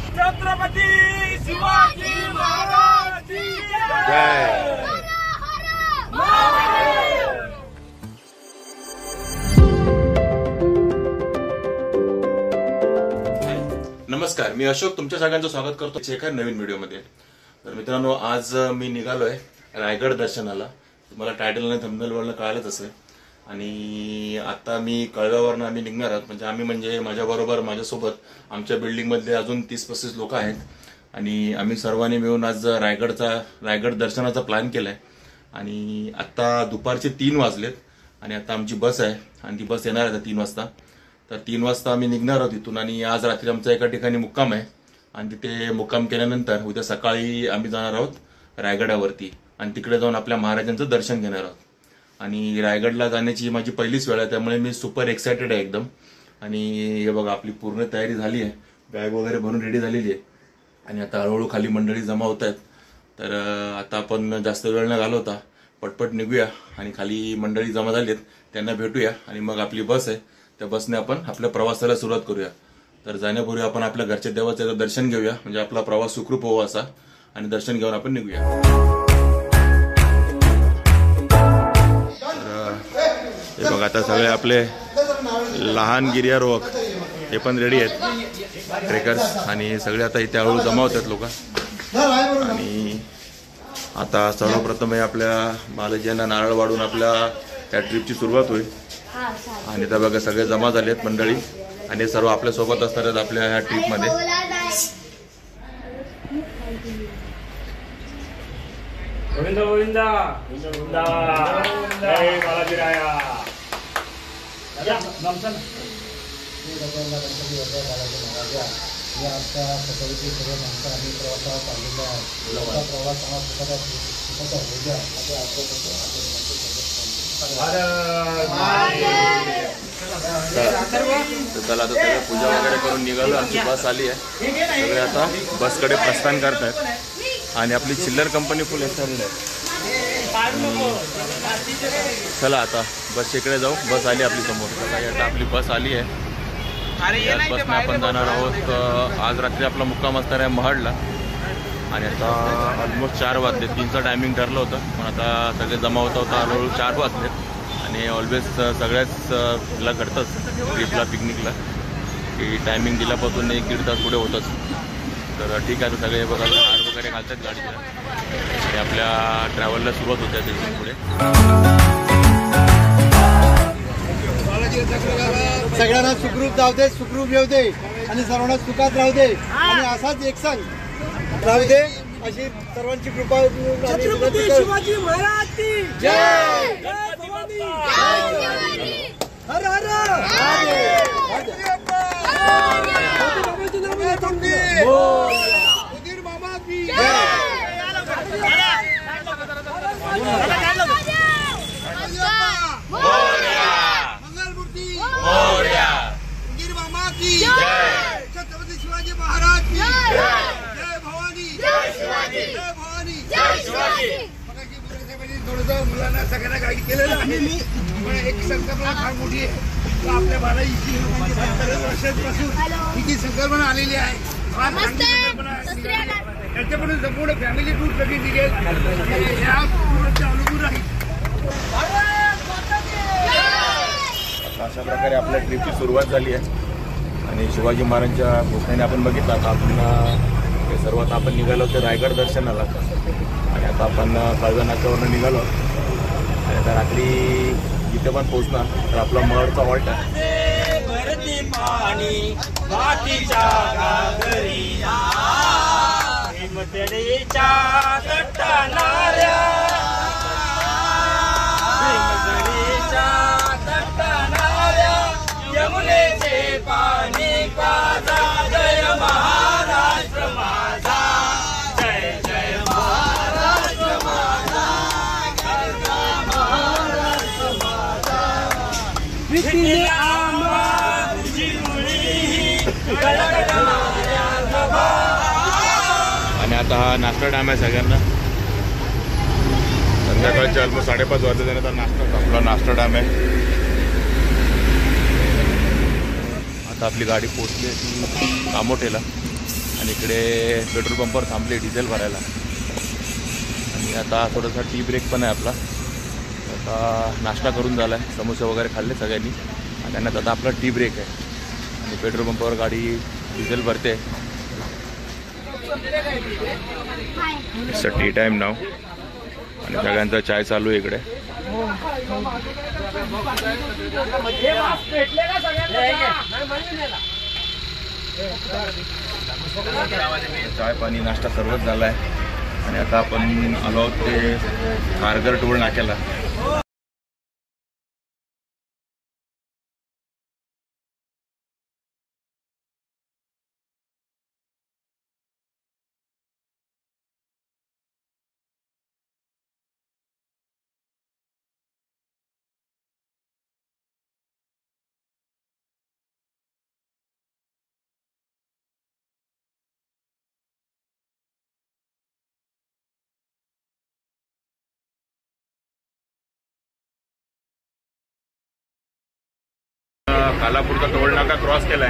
छत्रपती शिवाजी महाराज की जय। नमस्कार, मी अशोक तुमच्या सगळ्यांचं स्वागत करतो एका नवीन व्हिडिओमध्ये। तर मित्रांनो, आज मी निघालोय रायगड दर्शनाला। तुम्हाला टायटल आणि थंबनेलवरनं कळालंच असेल। आणि आता मी कळव्यावरनं आम्ही निघणार आहोत। म्हणजे माझ्याबरोबर माझ्यासोबत आमच्या बिल्डिंगमधले अजून 30-35 लोक आहेत आणि आम्ही सर्वांनी मिळून आज रायगड दर्शनाचा प्लॅन केलाय। आणि आता दुपारचे 3 वाजलेत आणि आता आमची बस आहे आणि ती बस येणार आहे 3 वाजता। तर 3 वाजता आम्ही निघणार आहोत इथून आणि आज रात्री आमचा एका ठिकाणी मुक्काम आहे आणि तिथे मुक्काम केल्यानंतर उद्या सकाळी आम्ही जाणार आहोत रायगडावरती आणि तिकडे जाऊन आपल्या महाराजांचं दर्शन घेणार आहोत। आणि रायगडला जाण्याची माझी पहिलीच वेळ आहे, त्यामुळे मी सुपर एक्सायटेड आहे एकदम। आणि हे बघा, आपली पूर्ण तयारी झाली आहे, बॅग वगैरे भरून रेडी झालेली आहे आणि आता हळूहळू खाली मंडळी जमा होत आहेत। तर आता आपण जास्त वेळ न घालवता पटपट निघूया आणि खाली मंडळी जमा झालीत त्यांना भेटूया आणि मग आपली बस आहे त्या बसने आपण आपल्या प्रवासाला सुरुवात करूया। तर जाण्यापूर्वी आपण आपल्या घरच्या देवाचं दर्शन घेऊया, म्हणजे आपला प्रवास सुखरूप होवा असा, आणि दर्शन घेऊन आपण निघूया। हे बघा, आता सगळे आपले लहान गिर्यारोहक हे पण रेडी आहेत, ट्रेकर्स, आणि सगळे आता इथे हळूहळू जमा होतात लोक। आणि आता सर्वप्रथम आपल्या बालाजींना नारळ वाढून आपल्या त्या ट्रिपची सुरुवात होईल। आणि आता बघा सगळे जमा झाले आहेत मंडळी आणि सर्व आपल्या सोबत असणार आहेत आपल्या ह्या ट्रिपमध्ये। गोविंदा गोविंदा गोविंदा जय बालाजी राया। चला, आता सगळे पूजा वगैरे करून निघालो, आमची बस आली आहे, सगळे आता बसकडे प्रस्थान करतायत आणि आपली चिल्लर कंपनी फुल एक्साइटेड आहे। चला आता बस इकडे जाऊ, बस आली आपली समोर। आता आपली बस आली आहे, याच बसने आपण जाणार आहोत। आज रात्री आपला मुक्काम असणार आहे महाडला आणि आता ऑलमोस्ट 4 वाजले, 3चं टायमिंग ठरलं होतं, पण आता सगळे जमा होता हळूहळू 4 वाजलेत। आणि ऑलवेज सगळ्याच ला घडतंच ट्रिपला, पिकनिकला, की टायमिंग दिल्यापासून 1-1.5 तास पुढे होतंच। तर ठीक आहे, सगळे बघा हार वगैरे घालतात गाडीला आणि आपल्या ट्रॅव्हलला सुरुवात होते तिथून पुढे। सगळ्यांना सुखरूप जाऊ दे, सुखरूप येऊ दे आणि सर्वांना सुखात राहू दे आणि असाच एकसंग राहू दे अशी सर्वांची कृपा। छत्रपती शिवाजी महाराज की जय। जय भवानी, हर हर उदीर मामा की मंगलमूर्ती उदीर मामा की छत्रपती शिवाजी महाराज की जय भवानी, जय शिवाजी, जय भवानी, जय शिवाजी। थोडंसं मुलांना सगळ्यांना गाईड केलेलं आहे मी, पण एक संकल्पना फार मोठी आहे। आपल्या बालाजीची 70 वर्षांपासून ही जी संकल्पना आलेली आहे, त्याच्यापर्यंत संपूर्ण फॅमिली टूर कधी निघेल या अनुभव राहील। अशा प्रकारे आपल्या ट्रिपची सुरुवात झाली आहे आणि शिवाजी महाराजांच्या घोषणेने आपण बघितलं आता आपण सर्वात आपण निघालो होतो रायगड दर्शनाला आणि आता आपण कळव्या नाक्यावरनं निघालो आणि आता रात्री इथे पण पोहोचणार। तर आपला महडचा हॉल्ट आहे। आणि आता हा नाश्ता टाइम आहे सगळ्यांना, संध्याकाळचे ऑलमोस्ट 5:30 वाजले त्यानंतर नाश्ता आपला नाश्ता टाइम आहे। आता आपली गाडी पोहोचली आहे कामोठेला आणि इकडे पेट्रोल पंपवर थांबले डिझेल भरायला. आणि आता थोडासा टी ब्रेक पण आहे आपला. आता नाश्ता करून झाला आहे, समोसे वगैरे खाल्ले सगळ्यांनी आणि त्यांना आता आपला टी ब्रेक आहे. आणि पेट्रोल पंपावर गाडी डिझेल भरते. इट्स अ टी टाईम नाव आणि सगळ्यांचा चाय चालू आहे इकडे. चाय पाणी नाश्ता सर्वच झाला आहे. आणि आता आपण आलो आहोत ते खारघर टोल नाक्याला. खालापूरचा टोल नाका क्रॉस केलाय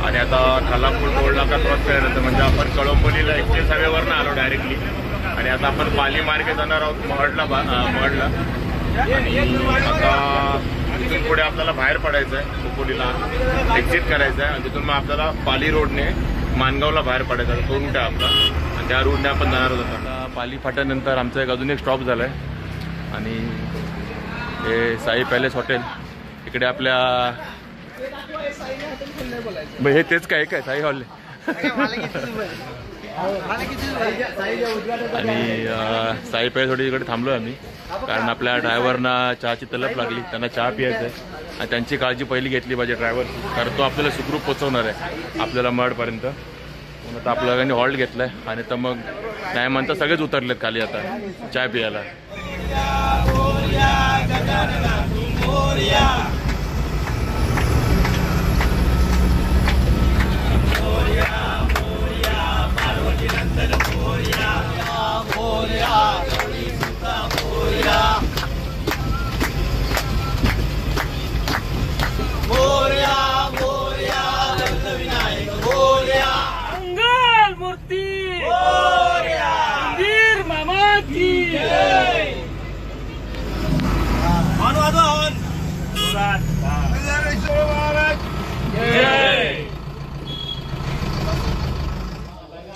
आणि आता खालापूर टोल नाका क्रॉस केल्यानंतर म्हणजे आपण कळंबोलीला 106वरनं आलो डायरेक्टली. आणि आता आपण पाली मार्गे जाणार आहोत महडला. आणि आता तिथून पुढे आपल्याला बाहेर पडायचं आहे, खोपोलीला एक्झिट करायचं आहे आणि तिथून मग आपल्याला पाली रोडने मानगावला बाहेर पडायचं आहे. तो रूट आहे आपला आणि त्या रूटने आपण जाणार आहोत. आता पाली फाट्यानंतर आमचा एक अजून एक स्टॉप झाला आहे आणि हे साई पॅलेस हॉटेल. इकडे आपल्या हे तेच काय काय साई हॉल. आणि साई पॅलेस हॉटेल इकडे थांबलो आम्ही कारण आपल्या ड्रायव्हरना चहाची तलप लागली. त्यांना चहा प्यायचं आहे आणि त्यांची काळजी पहिली घेतली पाहिजे ड्रायव्हर, कारण तो आपल्याला सुखरूप पोचवणार आहे आपल्याला मडपर्यंत. म्हणून आता आपल्याला हॉल्ट घेतलाय आणि तर मग नाही म्हणता सगळेच उतरलेत खाली आता चहा प्यायला. मंगल मूर्ती मंदिर मामा की जय.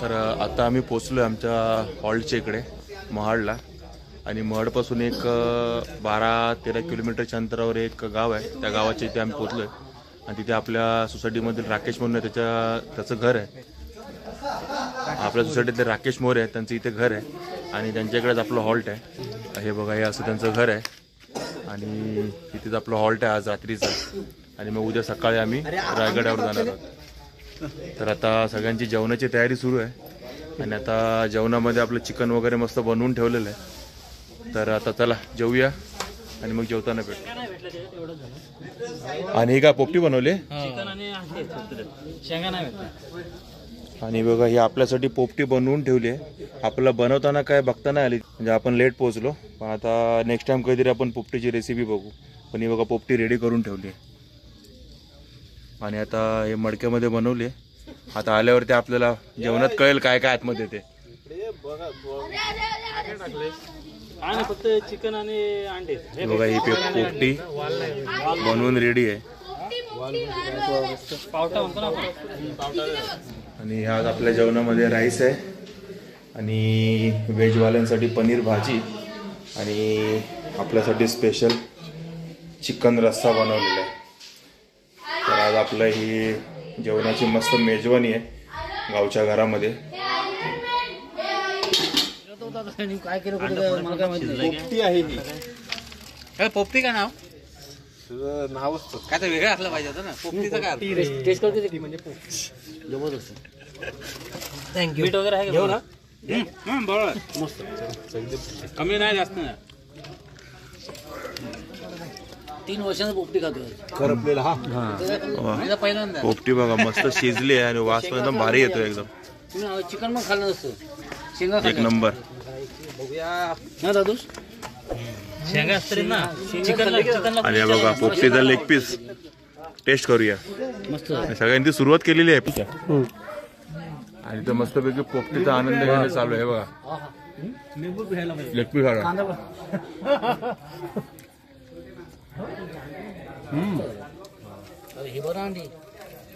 तर आता आम्ही पोचलो आहे आमच्या हॉल्टच्या इकडे महाडला. आणि महडपासून एक 12-13 किलोमीटरच्या अंतरावर एक गाव आहे. त्या गावाच्या इथे आम्ही पोचलो आहे आणि तिथे आपल्या सोसायटीमधील राकेश म्हणून आहे, त्याचं घर आहे. आपल्या सोसायटीतले राकेश मोरे आहेत, त्यांचं इथे घर आहे आणि त्यांच्याकडेच आपलं हॉल्ट आहे. हे बघा, हे असं त्यांचं घर आहे आणि इथेच आपलं हॉल्ट आहे आज रात्रीचं. आणि मग उद्या सकाळी आम्ही रायगडावर जाणार आहोत. तर आता सगळ्यांची जेवणाची तयारी सुरू आहे आणि आता जेवणामध्ये आपलं चिकन वगैरे मस्त बनवून ठेवलेलं आहे. तर आता चला जेवूया आणि मग जेवताना भेटू. आणि हे काय पोपटी बनवली आणि बघा ही आपल्यासाठी पोपटी बनवून ठेवली आहे. आपल्याला बनवताना काय बघता नाही आली, म्हणजे आपण लेट पोहोचलो. पण आता नेक्स्ट टाइम कधीतरी आपण पोपटीची रेसिपी बघू. पण ही बघा पोपटी रेडी करून ठेवली आहे आणि आता हे मडक्यामध्ये बनवली. आता आल्यावरती आपल्याला जेवणात कळेल काय काय आतमध्ये ते. फक्त चिकन आणि अंडे. बघा ही पोपटी बनवून रेडी आहे. आणि आज आपल्या जेवणामध्ये राईस आहे आणि व्हेजवाल्यांसाठी पनीर भाजी आणि आपल्यासाठी स्पेशल चिकन रस्सा बनवलेला आहे. तर आज आपलं ही जेवणाची मस्त मेजवानी आहे गावच्या घरामध्ये. पोपटी आहे ही. काय पोपटी का नाव? तुझं नावच काय तर वेगळं असलं पाहिजे होतं ना. पोपटीचं काय टेस्ट करते म्हणजे जबरदस्त. थँक्यू. मीठ वगैरे आहे घेऊ ना. बरोबर मस्त. कमी नाही जास्त नाही. 3 वर्षांचा पोपटी खातोय करपलेला. हा पहिल्यांदा पोपटी बघा मस्त शिजली आहे आणि वास पण एकदम भारी येतो एकदम. चिकन मग खाल्लं नसतं. शेंगा एक नंबर. ना दादू शेंगा असते ना चिकन. आणि बघा पोपटीचा लेग पीस टेस्ट करूया. मस्त सगळ्यांनी सुरुवात केलेली आहे. आणि तर मस्तपैकी पोपटीचा आनंद घेणं चालू आहे बघा. लेग पीस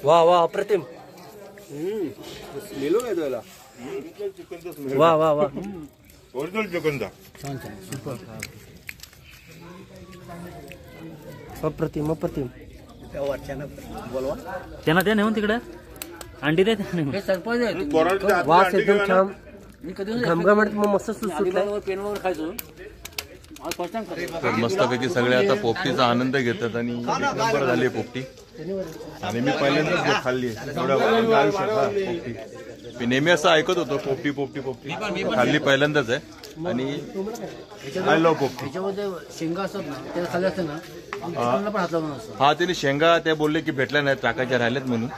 वा वा अप्रतिम. मेलो काय त्याला वा वा वा. ओरिजिनल चिकनचा अप्रतिम अप्रतिम. त्यांना द्या नेऊन तिकडे अंडी द्या त्यांना. वास एकदम छान घमघमाट मस्त सुटलाय. तर मस्तपैकी सगळे आता पोपटीचा आनंद घेतात आणि एक नंबर झाली पोपटी. आणि मी पहिल्यांदाच खाल्ली पोपटी. मी नेहमी असं ऐकत होतो पोपटी पोपटी पोपटी, खाल्ली पहिल्यांदाच आहे आणि आय लव्ह पोपटी. त्याच्यामध्ये शेंगा असतात ना त्याला खाली असते ना पण हात लावून असतो. हा त्याने शेंगा त्या बोलले की भेटल्या नाहीत, टाकायच्या राहिल्यात म्हणून.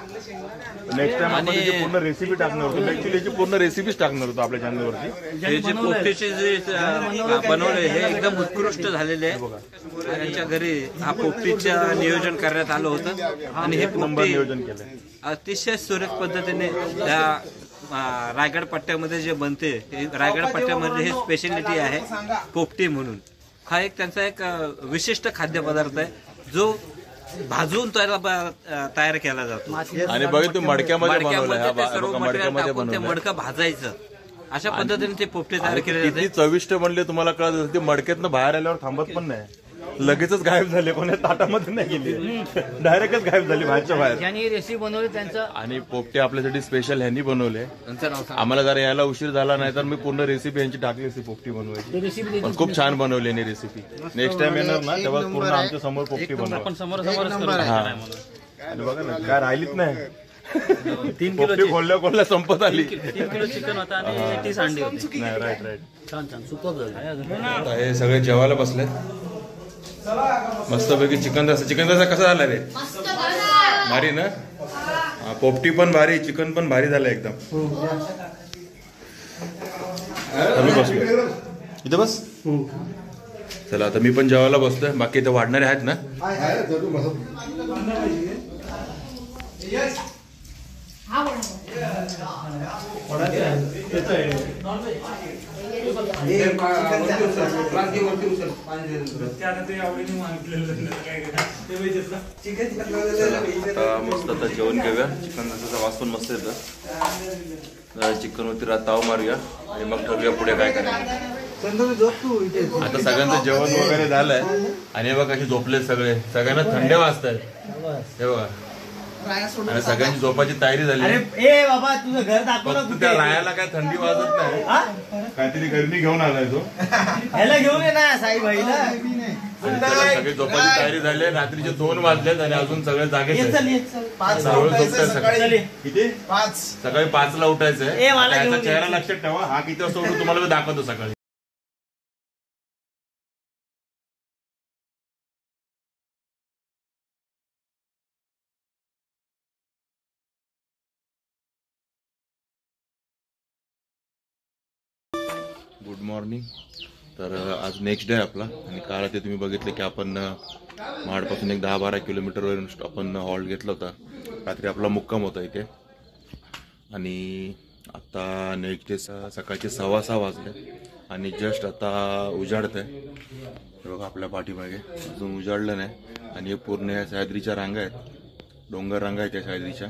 नेक्स्ट टाइम आपण त्याची पूर्ण रेसिपी टाकणार होतो. ऍक्च्युली याची पूर्ण रेसिपीच टाकणार होतो आपल्या चॅनलवरती. हे जे पोपटीचे जे बनवले हे एकदम उत्कृष्ट झालेले आहे. त्यांच्या घरी हा पोपटीचं नियोजन करण्यात आलं होतं आणि हे नंबर पोपटी नियोजन केलंय. अतिशय सुरेख पद्धतीने त्या रायगड पट्ट्यामध्ये जे बनते, हे रायगड पट्ट्यामध्ये हे स्पेशालिटी आहे पोपटी म्हणून. हा एक त्यांचा एक विशिष्ट खाद्यपदार्थ आहे जो भाजून तयार केला जातो. आणि बघा तुम्ही मडक्यामध्ये बनवलंय. मडक्यामध्ये ते हा सर्व मटेरियल मडक्यामध्ये टाकून ते बनवलंय. मडकं भाजायचं. अशा पद्धतीने ते पोपटे तयार केले किती जाते. चविष्ट म्हणले तुम्हाला कळत असेल. ते मडक्यातनं बाहेर आल्यावर थांबत पण नाही, लगेचच गायब झाले. कोणा ताटामध्ये नाही गेली, डायरेक्टच गायब झाली बाहेरच्या बाहेर. ज्यांनी रेसिपी बनवली त्यांचं आणि पोपटे आपल्यासाठी स्पेशल ह्यांनी बनवले. आम्हाला जरा यायला उशीर झाला नाही तर मी पूर्ण रेसिपी यांची टाकली असती पोपटी बनवायची. रेसिपी पण खूप छान बनवली यांनी रेसिपी. नेक्स्ट टाइम येणार ना तेव्हा पूर्ण आमच्या समोर पोपटी बनवा. आपण समोर समोरच करू. आणि बघा ना काय राहिलीच नाही. 3 किलो खोलल्या संपत आली. 3 किलो चिकन होता आणि 30 अंडी होती. नाही राईट राईट. छान छान सुपर झालं. आता हे सगळे जेवायला बसलेत मस्तपैकी. चिकन रसा कसा झाला रे? भारी ना. पोपटी पण भारी, चिकन पण भारी झालं एकदम. मी बसलो इथे बस. चला आता मी पण जेवायला बसलोय. बाकी इथे वाढणारे आहेत ना? मस्त आता जेवण घेऊया. चिकन रसाचा वास पण मस्त येतं. चिकन वरती ताव मारूया आणि मग ठरवूया पुढे काय करायचं. आता सगळ्यांचं जेवण वगैरे झालंय आणि बघा कशी झोपले सगळे. सगळ्यांना थंड्या वाजतायत हे बघा. आणि सगळ्यांची झोपाची तयारी झाली. ए बाबा तुझं घर दाखव ना. त्या रायाला काय थंडी वाजत नाही. काहीतरी गरमी घेऊन आलाय तो. ह्याला घेऊन ये ना साई भाईला. सगळी झोपाची तयारी झाली. रात्रीचे 2 वाजलेत आणि अजून सगळे जागे किती 5 सकाळी 5ला उठायचंय. याचा चेहरा लक्षात ठेवा. हा किती वाजता उठून तुम्हाला दाखवतो सकाळी. Good morning. तर आज नेक्स्ट डे आपला. आणि काल ते तुम्ही बघितलं की आपण महाडपासून एक 10-12 किलोमीटरवर आपण हॉल्ट घेतला होता. रात्री आपला मुक्काम होता इथे. आणि आता नेक्स्ट डे सकाळचे 6:15 वाजले आणि जस्ट आता उजाडत आहे. बघा आपल्या पाठीमागे अजून उजाडलं नाही. आणि हे पूर्ण या सह्याद्रीच्या रांगा आहेत, डोंगर रांगा आहेत या सह्याद्रीच्या.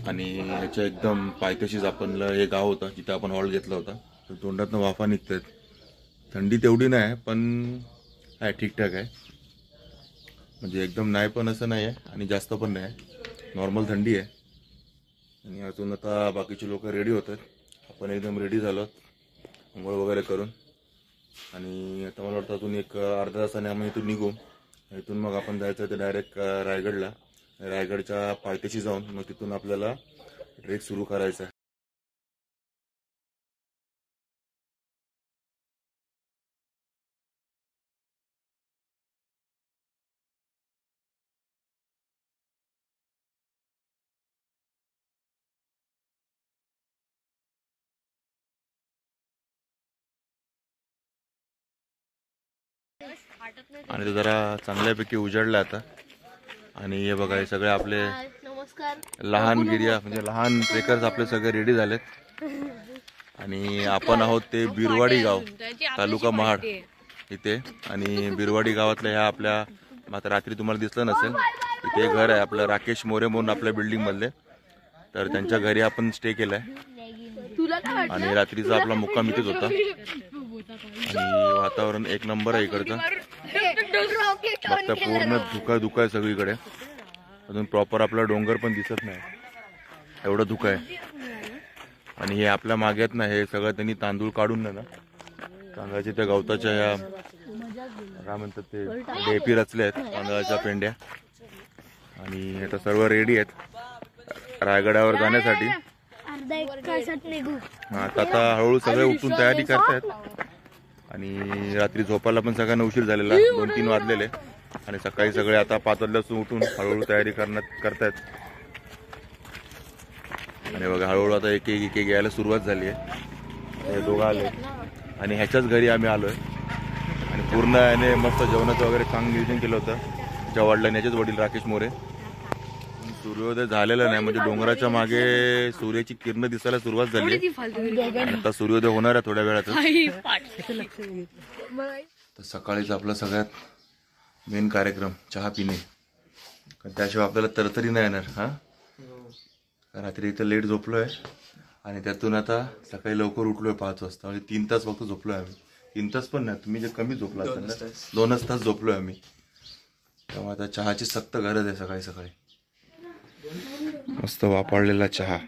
आणि ह्याच्या एकदम पायथ्याशीच आपण हे गाव होतं जिथे आपण हॉल्ट घेतला होता. तर तोंडातनं वाफा निघतात. थंडी तेवढी नाही पण आहे, ठीकठाक आहे. म्हणजे एकदम नाही पण असं नाही आहे आणि जास्त पण नाही, नॉर्मल थंडी आहे. आणि अजून आता बाकीचे लोक रेडी होतात. आपण एकदम रेडी झालो आंघोळ वगैरे करून. आणि आता मला वाटतं अजून एक अर्धा तासाने आम्ही इथून निघू. इथून मग आपण जायचं तर डायरेक्ट रायगडला. रायगडच्या पायथ्याशी जाऊन मग तिथून आपल्याला ट्रेक सुरू करायचा आहे. आणि तो जरा चांगल्यापैकी उजाडला आता. आणि हे बघा हे सगळे आपले लहान गिर्या म्हणजे लहान ट्रेकर्स आपले सगळे रेडी झालेत आणि आपण आहोत ते बिरवाडी गाव तालुका महाड इथे. आणि बिरवाडी गावातल्या ह्या आपल्या मात्र रात्री तुम्हाला दिसलं नसेल इथे घर आहे आपलं राकेश मोरे म्हणून आपल्या बिल्डिंग मधले. तर त्यांच्या घरी आपण स्टे केलाय आणि रात्रीचा आपला मुक्काम इथेच होता. आणि वातावरण एक नंबर आहे इकडचं. फक्त पूर्ण धुका आहे सगळीकडे. अजून प्रॉपर आपला डोंगर पण दिसत नाही एवढं धुका आहे. आणि हे आपल्या मागे आहेत ना हे सगळं त्यांनी तांदूळ काढून ना तांदळाच्या त्या गवताच्या ह्या काय म्हणतात ते ढेपी रचले आहेत तांदळाच्या पेंड्या. आणि आता सर्व रेडी आहेत रायगडावर जाण्यासाठी. आता हळूहळू सगळे उठून तयारी करतायत. आणि रात्री झोपायला पण सगळ्यांना उशीर झालेला 2-3 वाजलेले. आणि सकाळी सगळे आता 5 वाजल्यापासून उठून हळूहळू तयारी करतायत. आणि बघा हळूहळू आता एक एक यायला सुरुवात झाली आहे. हे दोघं आले आणि ह्याच्याच घरी आम्ही आलोय. आणि पूर्ण याने मस्त जेवणाचं वगैरे चांगलं नियोजन केलं होतं. ज्या वडिलांनी याचेच वडील राकेश मोरे. सूर्योदय झालेला नाही म्हणजे डोंगराच्या मागे सूर्याची किरण दिसायला सुरुवात झाली. आता सूर्योदय होणार आहे थोड्या वेळात. तर सकाळीच आपला सगळ्यात मेन कार्यक्रम चहा पिणे. त्याशिवाय आपल्याला तरतरी नाही येणार. हा रात्री इथं लेट झोपलोय आणि त्यातून आता सकाळी लवकर उठलोय 5 वाजता. म्हणजे 3 तास फक्त झोपलोय आम्ही. 3 तास पण नाही तुम्ही जे कमी झोपला असाल ना 2च तास झोपलोय आम्ही. त्यामुळे आता चहाची सक्त गरज आहे सकाळी सकाळी. मस्त वापरलेला चहा.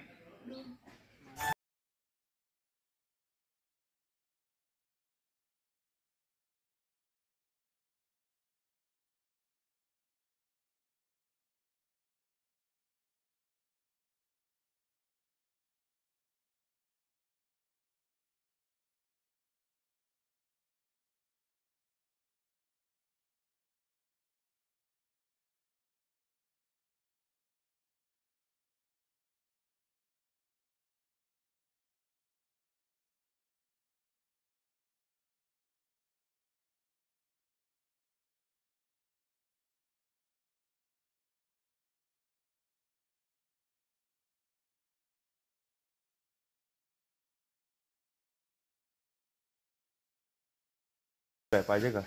काय पाहिजे का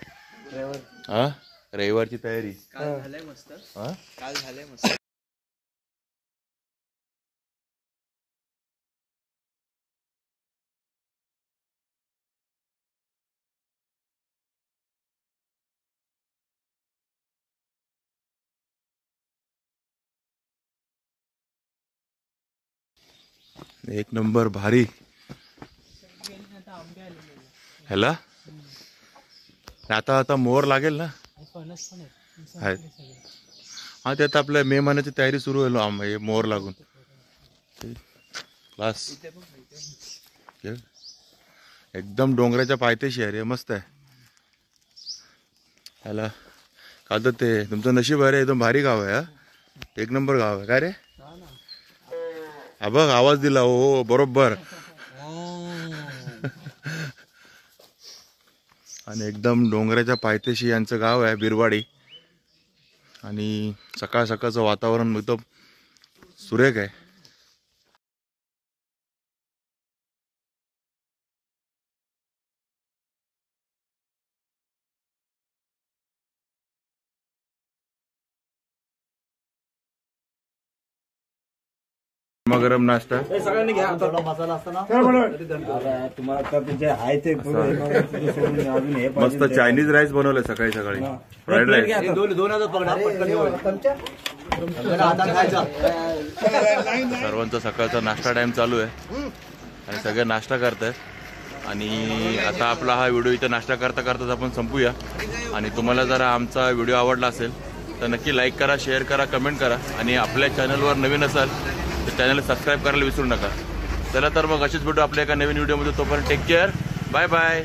हा रविवारची तयारी काल झालंय मस्त. हा काल झालंय मस्त. एक नंबर भारी. ह्याला आता आता मोहर लागेल ना. हा ते आता आपल्या मे महिन्याची तयारी सुरू होईल मोहर लागून. क्लास एकदम डोंगराच्या पायथ्याशी आहे रे. मस्त आहे. ह्याला का तर ते तुमचं नशीब आहे रे. एकदम भारी गाव आहे. हा एक नंबर गाव आहे. काय रे हा बघ आवाज दिला. हो बरोबर. आणि एकदम डोंगराच्या पायथ्याशी यांचं गाव आहे बिरवाडी. आणि सकाळ सकाळचं वातावरण एकदम सुरेख आहे. गरम नाश्ता सगळ्यांनी घ्या. मसाला असताना मस्त चायनीज राईस बनवलंय सकाळी सकाळी. फ्राईड राईस 2000 पकडा. सर्वांचा सकाळचा नाश्ता टाइम चालू आहे आणि सगळे नाश्ता करतायत. आणि आता आपला हा व्हिडिओ इथं नाश्ता करता करताच आपण संपूया. आणि तुम्हाला जर आमचा व्हिडिओ आवडला असेल तर नक्की लाईक करा, शेअर करा, कमेंट करा. आणि आपल्या चॅनलवर नवीन असाल तर चॅनल सबस्क्राईब करायला विसरू नका. चला तर मग अशीच भेटू आपल्या एका नवीन व्हिडिओमध्ये. तोपर्यंत टेक केअर. Bye bye.